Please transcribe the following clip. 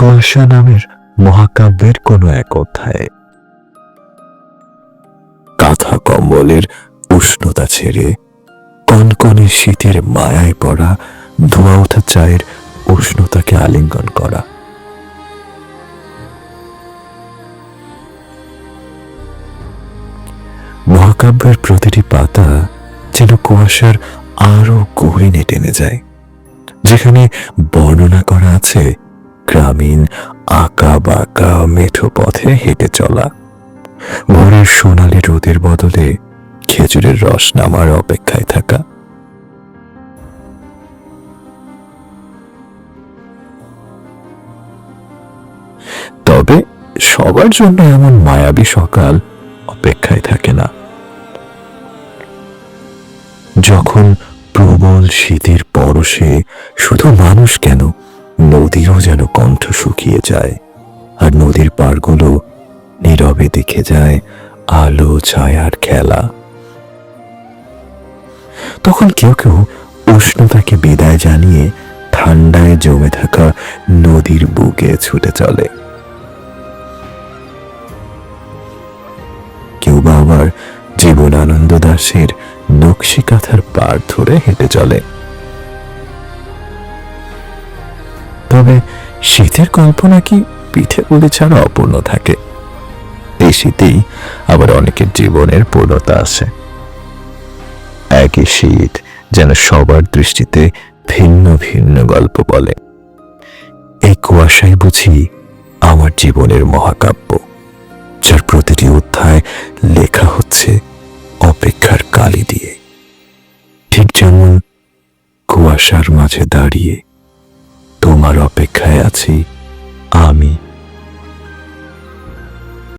কুয়াশা নামের মহাকাব্যের কোনো এক অধ্যায়ে কাঁথা কম্বলের উষ্ণতা ছেড়ে কনকনে শীতের মায়ায় পড়া ধোয়া ওঠা চায়ের উষ্ণতাকে আলিঙ্গন করা। মহাকাব্যের প্রতিটি পাতা যেন কুয়াশার আরো গহীনে টেনে যায়, যেখানে বর্ণনা করা আছে গ্রামীণ আঁকা বাঁকা মেঠো পথে হেঁটে চলা, ভোরের সোনালি রোদের বদলে খেজুরের রস নামার অপেক্ষায় থাকা। তবে সবার জন্য এমন মায়াবী সকাল অপেক্ষায় থাকে না। যখন প্রবল শীতের পরশে শুধু মানুষ কেন, নদীরও যেন কণ্ঠ শুকিয়ে যায়, আর নদীর পাড়গুলো নীরবে দেখে যায় আলো ছায়ার খেলা। তখন কেউ কেউ উষ্ণতাকে বিদায় জানিয়ে ঠান্ডায় জমে থাকা নদীর বুকে ছুটে চলে, কেউ বা আবার জীবনানন্দ দাশের নকশি কাঁথার পাড় ধরে হেঁটে চলে। তবে শীতের কল্পনা কি পিঠে পুলি ছাড়া অপূর্ণ থাকে? এই শীতেই আবার অনেকের জীবনের পূর্ণতা আসে। একই শীত যেন সবার দৃষ্টিতে ভিন্ন ভিন্ন গল্প বলে। এই কুয়াশাই বুঝি আমার জীবনের মহাকাব্য, যার প্রতিটি অধ্যায় লেখা হচ্ছে অপেক্ষার কালি দিয়ে। ঠিক যেমন কুয়াশার মাঝে দাঁড়িয়ে তোমার অপেক্ষায় আছি।